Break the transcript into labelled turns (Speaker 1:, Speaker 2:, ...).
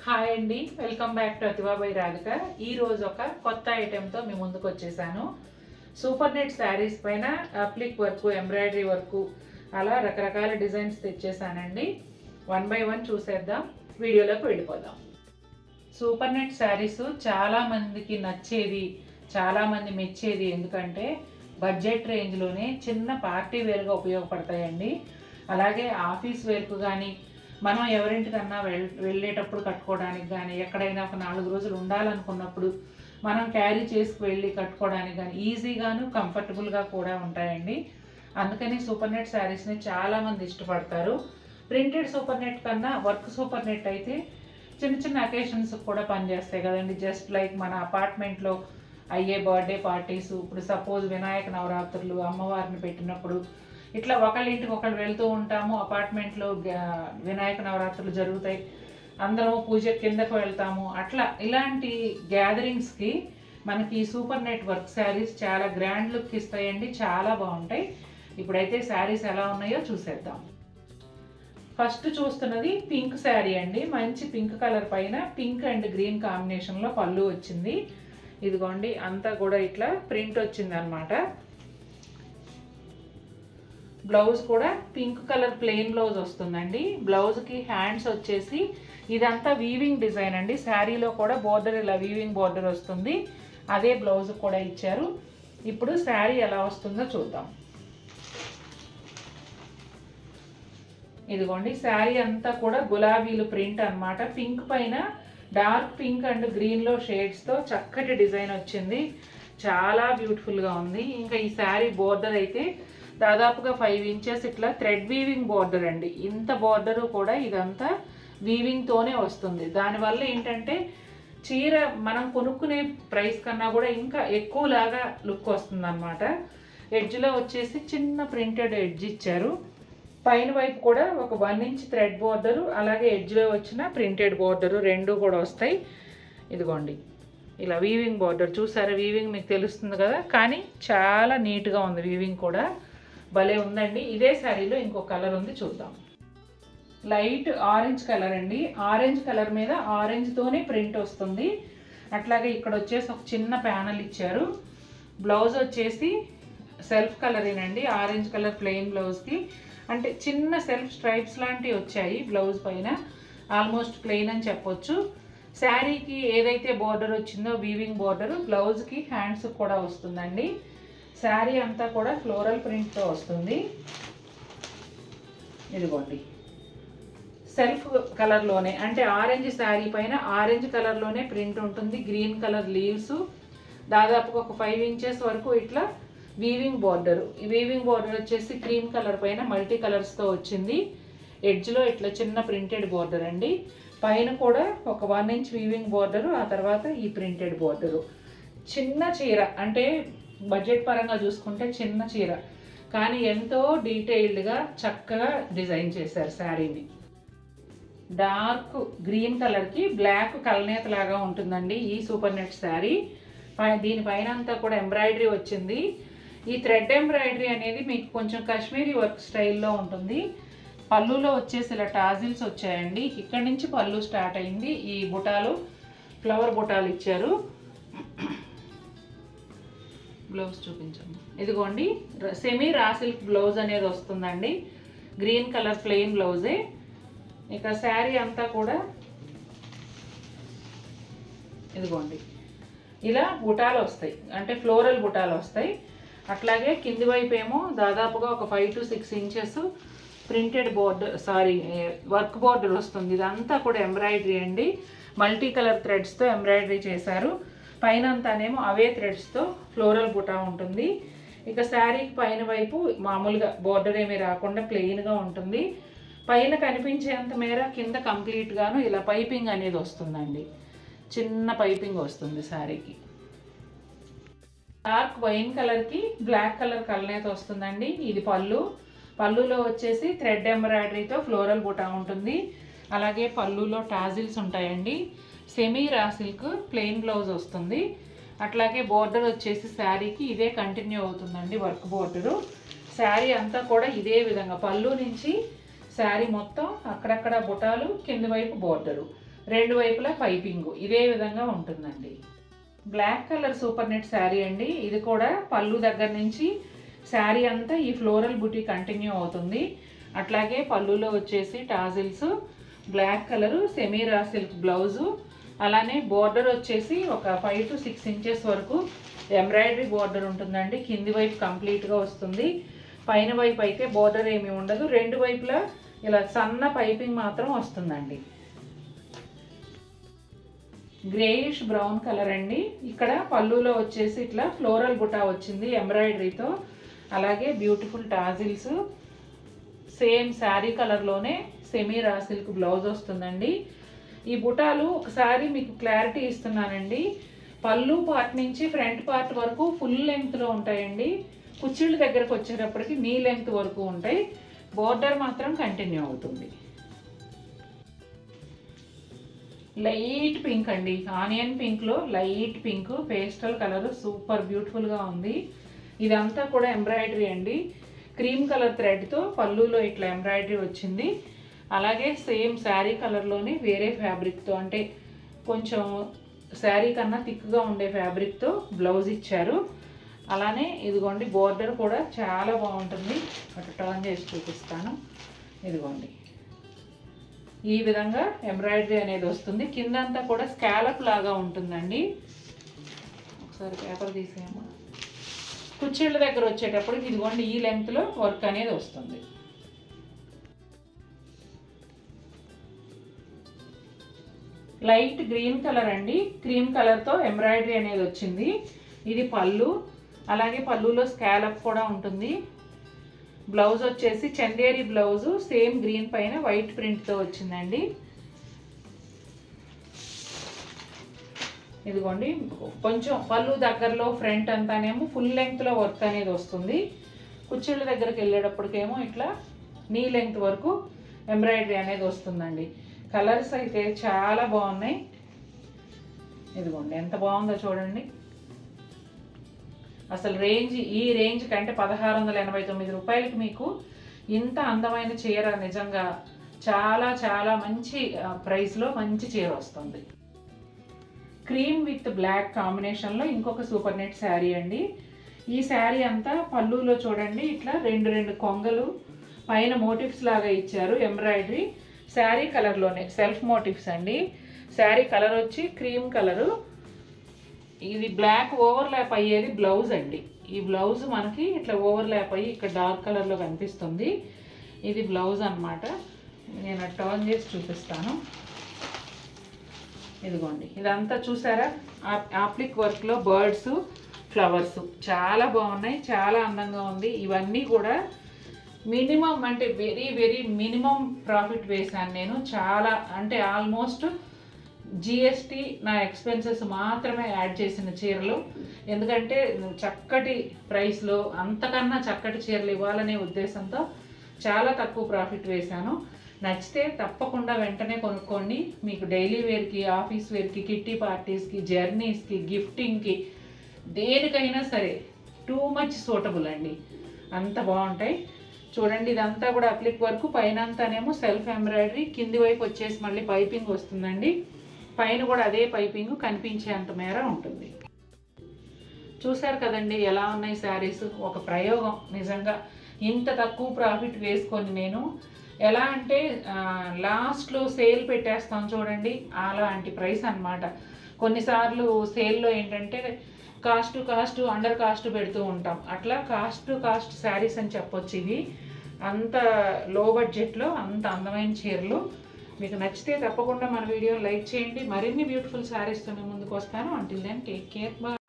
Speaker 1: Hi అండి, welcome back to Athiva by Radhika. ఈ రోజు ఒక కొత్త ఐటెంతో మీ ముందుకు వచ్చేసాను. సూపర్ నెట్ శారీస్ పైన అప్లిక్ వర్క్, ఎంబ్రాయిడరీ వర్క్, అలా రకరకాల డిజైన్స్ తెచ్చేసానండి. 1 బై 1 చూసేద్దాం, వీడియోలోకి వెళ్ళిపోదాం. సూపర్ నెట్ శారీస్ చాలామందికి నచ్చేది, చాలామంది మెచ్చేది. ఎందుకంటే బడ్జెట్ రేంజ్లోనే చిన్న పార్టీ వేర్గా ఉపయోగపడతాయండి. అలాగే ఆఫీస్ వేర్కు కానీ, మనం ఎవరింటికన్నా వెళ్ళేటప్పుడు కట్టుకోవడానికి కానీ, ఎక్కడైనా ఒక 4 రోజులు ఉండాలనుకున్నప్పుడు మనం క్యారీ చేసుకు వెళ్ళి కట్టుకోవడానికి కానీ ఈజీగాను కంఫర్టబుల్గా కూడా ఉంటాయండి. అందుకని సూపర్ నెట్ శారీస్ని చాలామంది ఇష్టపడతారు. ప్రింటెడ్ సూపర్ నెట్ కన్నా వర్క్ సూపర్ నెట్ అయితే చిన్న చిన్న అకేషన్స్ కూడా పనిచేస్తాయి కదండి. జస్ట్ లైక్ మన అపార్ట్మెంట్లో అయ్యే బర్త్డే పార్టీస్, ఇప్పుడు సపోజ్ వినాయక నవరాత్రులు, అమ్మవారిని పెట్టినప్పుడు ఇట్లా ఒకళ్ళ ఇంటికి ఒకళ్ళు వెళ్తూ ఉంటాము. అపార్ట్మెంట్లో వినాయక నవరాత్రులు జరుగుతాయి, అందరం పూజ కిందకు వెళ్తాము. అట్లా ఇలాంటి గ్యాదరింగ్స్కి మనకి సూపర్ నెట్ వర్క్ శారీస్ చాలా గ్రాండ్ లుక్ ఇస్తాయండి, చాలా బాగుంటాయి. ఇప్పుడైతే శారీస్ ఎలా ఉన్నాయో చూసేద్దాం. ఫస్ట్ చూస్తున్నది పింక్ శారీ అండి. మంచి పింక్ కలర్ పైన పింక్ అండ్ గ్రీన్ కాంబినేషన్లో పళ్ళు వచ్చింది. ఇదిగోండి, అంతా కూడా ఇట్లా ప్రింట్ వచ్చింది అనమాట. బ్లౌజ్ కూడా పింక్ కలర్ ప్లెయిన్ బ్లౌజ్ వస్తుందండి. బ్లౌజ్కి హ్యాండ్స్ వచ్చేసి ఇదంతా వీవింగ్ డిజైన్ అండి. శారీలో కూడా బోర్డర్ ఇలా వీవింగ్ బోర్డర్ వస్తుంది, అదే బ్లౌజ్ కూడా ఇచ్చారు. ఇప్పుడు శారీ ఎలా వస్తుందో చూద్దాం. ఇదిగోండి, శారీ అంతా కూడా గులాబీలు ప్రింట్ అనమాట. పింక్ పైన డార్క్ పింక్ అండ్ గ్రీన్లో షేడ్స్తో చక్కటి డిజైన్ వచ్చింది, చాలా బ్యూటిఫుల్గా ఉంది. ఇంకా ఈ శారీ బోర్డర్ అయితే దాదాపుగా 5 ఇంచెస్ ఇట్లా థ్రెడ్ వీవింగ్ బోర్డర్ అండి. ఇంత బోర్డరు కూడా ఇదంతా వీవింగ్తోనే వస్తుంది. దానివల్ల ఏంటంటే చీర మనం కొనుక్కునే ప్రైస్ కన్నా కూడా ఇంకా ఎక్కువలాగా లుక్ వస్తుంది అనమాట. ఎడ్జ్లో వచ్చేసి చిన్న ప్రింటెడ్ ఎడ్జ్ ఇచ్చారు. పైన వైపు కూడా ఒక 1 ఇంచ్ థ్రెడ్ బోర్డరు, అలాగే ఎడ్జ్లో వచ్చిన ప్రింటెడ్ బోర్డరు రెండు కూడా వస్తాయి. ఇదిగోండి, ఇలా వీవింగ్ బోర్డర్ చూసారా? వీవింగ్ మీకు తెలుస్తుంది కదా, కానీ చాలా నీట్గా ఉంది. వీవింగ్ కూడా భలే ఉందండి. ఇదే శారీలో ఇంకో కలర్ ఉంది, చూద్దాం. లైట్ ఆరెంజ్ కలర్ అండి. ఆరెంజ్ కలర్ మీద ఆరెంజ్తోనే ప్రింట్ వస్తుంది. అట్లాగే ఇక్కడ వచ్చేసి ఒక చిన్న ప్యానల్ ఇచ్చారు. బ్లౌజ్ వచ్చేసి సెల్ఫ్ కలరేనండి, ఆరెంజ్ కలర్ ప్లెయిన్ బ్లౌజ్కి. అంటే చిన్న సెల్ఫ్ స్ట్రైప్స్ లాంటివి వచ్చాయి బ్లౌజ్ పైన, ఆల్మోస్ట్ ప్లెయిన్ అని చెప్పొచ్చు. శారీకి ఏదైతే బోర్డర్ వచ్చిందో వీవింగ్ బోర్డర్, బ్లౌజ్కి హ్యాండ్స్ కూడా వస్తుందండి. శారీ అంతా కూడా ఫ్లోరల్ ప్రింట్తో వస్తుంది. ఇదిగోండి, సెల్ఫ్ కలర్లోనే, అంటే ఆరెంజ్ శారీ పైన ఆరెంజ్ కలర్లోనే ప్రింట్ ఉంటుంది. గ్రీన్ కలర్ లీవ్స్, దాదాపుగా ఒక 5 ఇంచెస్ వరకు ఇట్లా వీవింగ్ బోర్డరు. ఈ వీవింగ్ బోర్డర్ వచ్చేసి క్రీమ్ కలర్ పైన మల్టీ కలర్స్తో వచ్చింది. ఎడ్జ్లో ఇట్లా చిన్న ప్రింటెడ్ బోర్డర్ అండి. పైన కూడా ఒక 1 ఇంచ్ వీవింగ్ బోర్డరు, ఆ తర్వాత ఈ ప్రింటెడ్ బోర్డరు. చిన్న చీర, అంటే బడ్జెట్ పరంగా చూసుకుంటే చిన్న చీర, కానీ ఎంతో డీటెయిల్డ్గా చక్కగా డిజైన్ చేశారు శారీని. డార్క్ గ్రీన్ కలర్కి బ్లాక్ కలనేత లాగా ఉంటుందండి ఈ సూపర్ నెట్ శారీ. దీనిపైన అంతా కూడా ఎంబ్రాయిడరీ వచ్చింది. ఈ థ్రెడ్ ఎంబ్రాయిడరీ అనేది మీకు కొంచెం కాశ్మీరీ వర్క్ స్టైల్లో ఉంటుంది. పళ్ళులో వచ్చేసి ఇలా టాజిల్స్ వచ్చాయండి. ఇక్కడి నుంచి పళ్ళు స్టార్ట్ అయింది. ఈ బుటాలు ఫ్లవర్ బుటాలు ఇచ్చారు. బ్లౌజ్ చూపించండి. ఇదిగోండి, సెమీ రా సిల్క్ బ్లౌజ్ అనేది వస్తుందండి. గ్రీన్ కలర్ ప్లెయిన్ బ్లౌజే. ఇక శారీ అంతా కూడా ఇదిగోండి, ఇలా బుటాలు వస్తాయి, అంటే ఫ్లోరల్ బుటాలు వస్తాయి. అట్లాగే కింది వైపు ఏమో దాదాపుగా ఒక 5 to 6 inches printed border, work border వస్తుంది. ఇదంతా కూడా ఎంబ్రాయిడరీ అండి. మల్టీ కలర్ థ్రెడ్స్తో ఎంబ్రాయిడరీ చేశారు. పైన అంతానేమో అవే థ్రెడ్స్తో ఫ్లోరల్ బుటా ఉంటుంది. ఇక శారీకి పైన వైపు మామూలుగా బోర్డర్ ఏమీ రాకుండా ప్లెయిన్గా ఉంటుంది. పైన కనిపించేంత మేర కింద కంప్లీట్గాను ఇలా పైపింగ్ అనేది వస్తుందండి. చిన్న పైపింగ్ వస్తుంది శారీకి. డార్క్ వైన్ కలర్కి బ్లాక్ కలర్ కలనేత వస్తుందండి. ఇది పళ్ళు. పళ్ళులో వచ్చేసి థ్రెడ్ ఎంబ్రాయిడరీతో ఫ్లోరల్ బుటా ఉంటుంది. అలాగే పళ్ళులో టాజిల్స్ ఉంటాయండి. Semi raw silk plain blouse వస్తుంది. అట్లాగే బోర్డర్ వచ్చేసి శారీకి ఇదే కంటిన్యూ అవుతుందండి, వర్క్ బోర్డరు. శారీ అంతా కూడా ఇదే విధంగా పళ్ళు నుంచి శారీ మొత్తం అక్కడక్కడ బుటాలు, కింది వైపు బోర్డరు. రెండు వైపులా పైపింగ్ ఇదే విధంగా ఉంటుందండి. Black colour super net saree అండి. ఇది కూడా పళ్ళు దగ్గర నుంచి శారీ అంతా ఈ ఫ్లోరల్ బుటీ కంటిన్యూ అవుతుంది. అట్లాగే పళ్ళులో వచ్చేసి tassels, black colour semi raw silk blouse, అలానే బోర్డర్ వచ్చేసి ఒక 5 to 6 ఇంచెస్ వరకు ఎంబ్రాయిడరీ బోర్డర్ ఉంటుందండి. కింది వైపు కంప్లీట్గా వస్తుంది, పైన వైపు అయితే బోర్డర్ ఏమీ ఉండదు. రెండు వైపులా ఇలా సన్న పైపింగ్ మాత్రం వస్తుందండి. గ్రేయిష్ బ్రౌన్ కలర్ అండి. ఇక్కడ పళ్ళులో వచ్చేసి ఇట్లా ఫ్లోరల్ బుటా వచ్చింది ఎంబ్రాయిడరీతో, అలాగే బ్యూటిఫుల్ టాజిల్స్, సేమ్ శారీ కలర్లోనే సెమీ రా సిల్క్ బ్లౌజ్ వస్తుందండి. ఈ బుటాలు ఒకసారి మీకు క్లారిటీ ఇస్తున్నానండి. పళ్ళు పార్ట్ నుంచి ఫ్రంట్ పార్ట్ వరకు ఫుల్ లెంగ్త్లో ఉంటాయండి. కుచ్చిళ్ళ దగ్గరకు వచ్చేటప్పటికి నీ లెంగ్త్ వరకు ఉంటాయి. బోర్డర్ మాత్రం కంటిన్యూ అవుతుంది. లైట్ పింక్ అండి, ఆనియన్ పింక్లో light pink pastel colour super బ్యూటిఫుల్గా ఉంది. ఇదంతా కూడా ఎంబ్రాయిడరీ అండి. క్రీమ్ కలర్ థ్రెడ్తో పళ్ళులో ఇట్లా ఎంబ్రాయిడరీ వచ్చింది. అలాగే సేమ్ శారీ కలర్లోనే వేరే ఫ్యాబ్రిక్తో, అంటే కొంచెం శారీ కన్నా థిక్గా ఉండే ఫ్యాబ్రిక్తో బ్లౌజ్ ఇచ్చారు. అలానే ఇదిగోండి బోర్డర్ కూడా చాలా బాగుంటుంది. అటు టర్న్ చేసి చూపిస్తాను. ఇదిగోండి ఈ విధంగా ఎంబ్రాయిడరీ అనేది వస్తుంది. కిందంతా కూడా స్కాలప్ లాగా ఉంటుందండి. ఒకసారి పేపర్ తీసేయమ్మా. కుచ్చిళ్ళ దగ్గర వచ్చేటప్పటికి ఇదిగోండి ఈ లెంగ్త్లో వర్క్ అనేది వస్తుంది. లైట్ గ్రీన్ కలర్ అండి. క్రీమ్ కలర్తో ఎంబ్రాయిడరీ అనేది వచ్చింది. ఇది పళ్ళు, అలాగే పళ్ళులో స్కాలప్ కూడా ఉంటుంది. బ్లౌజ్ వచ్చేసి చందేరి బ్లౌజు సేమ్ గ్రీన్ పైన వైట్ ప్రింట్తో వచ్చిందండి. ఇదిగోండి కొంచెం పళ్ళు దగ్గరలో ఫ్రంట్ అంతానేమో ఫుల్ లెంగ్త్లో వర్క్ అనేది వస్తుంది. కుచ్చిళ్ళ దగ్గరికి వెళ్ళేటప్పటికేమో ఇట్లా నీ లెంగ్త్ వరకు ఎంబ్రాయిడరీ అనేది వస్తుందండి. కలర్స్ అయితే చాలా బాగున్నాయి. ఇదిగోండి ఎంత బాగుందో చూడండి. అసలు ఈ రేంజ్ కంటే 1689 రూపాయలకి మీకు ఇంత అందమైన చీర నిజంగా చాలా చాలా మంచి ప్రైస్లో మంచి చీర వస్తుంది. క్రీమ్ విత్ బ్లాక్ కాంబినేషన్లో ఇంకొక సూపర్ నెట్ శారీ అండి. ఈ శారీ అంతా పళ్ళులో చూడండి ఇట్లా రెండు కొంగలు పైన మోటివ్స్ లాగా ఇచ్చారు ఎంబ్రాయిడరీ. శారీ కలర్లోనే సెల్ఫ్ మోటివ్స్ అండి. శారీ కలర్ వచ్చి క్రీమ్ కలరు. ఇది బ్లాక్ ఓవర్లాప్ అయ్యేది బ్లౌజ్ అండి. ఈ బ్లౌజ్ మనకి ఇట్లా ఓవర్లాప్ అయ్యి ఇక్కడ డార్క్ కలర్లో కనిపిస్తుంది. ఇది బ్లౌజ్ అన్నమాట. నేను టర్న్ చేసి చూపిస్తాను. ఇదిగోండి ఇదంతా చూసారా ఆప్లిక్ వర్క్లో బర్డ్స్, ఫ్లవర్స్ చాలా బాగున్నాయి, చాలా అందంగా ఉంది. ఇవన్నీ కూడా మినిమం అంటే వెరీ మినిమం ప్రాఫిట్ వేసాను నేను. చాలా అంటే ఆల్మోస్ట్ జిఎస్టీ నా ఎక్స్పెన్సెస్ మాత్రమే యాడ్ చేసిన చీరలు. ఎందుకంటే చక్కటి ప్రైస్లో అంతకన్నా చక్కటి చీరలు ఇవ్వాలనే ఉద్దేశంతో చాలా తక్కువ ప్రాఫిట్ వేశాను. నచ్చితే తప్పకుండా వెంటనే కొనుక్కోండి. మీకు డైలీ వేర్కి, ఆఫీస్ వేర్కి, కిట్టి పార్టీస్కి, జర్నీస్కి, గిఫ్టింగ్కి, దేనికైనా సరే టూ మచ్ సూటబుల్ అండి. అంత బాగుంటాయి. చూడండి ఇదంతా కూడా అప్లిక్ వర్క్, పైన అంతానేమో సెల్ఫ్ ఎంబ్రాయిడరీ, కింది వైపు వచ్చేసి మళ్ళీ పైపింగ్ వస్తుందండి. పైన కూడా అదే పైపింగ్ కనిపించేంత మేర ఉంటుంది. చూసారు కదండి ఎలా ఉన్నాయి శారీస్. ఒక ప్రయోగం నిజంగా. ఇంత తక్కువ ప్రాఫిట్ వేసుకొని నేను ఎలా అంటే లాస్ట్లో సేల్ పెట్టేస్తాం చూడండి, అలాంటి ప్రైస్ అన్నమాట. కొన్నిసార్లు సేల్లో ఏంటంటే కాస్ట్ అండర్ కాస్ట్ పెడుతూ ఉంటాం. అట్లా కాస్ట్ శారీస్ అని చెప్పొచ్చు. ఇవి అంత లో బడ్జెట్లో అంత అందమైన చీరలు. మీకు నచ్చితే తప్పకుండా మన వీడియో లైక్ చేయండి. మరిన్ని బ్యూటిఫుల్ శారీస్తో ముందుకు వస్తాను. Until then take care. Bye.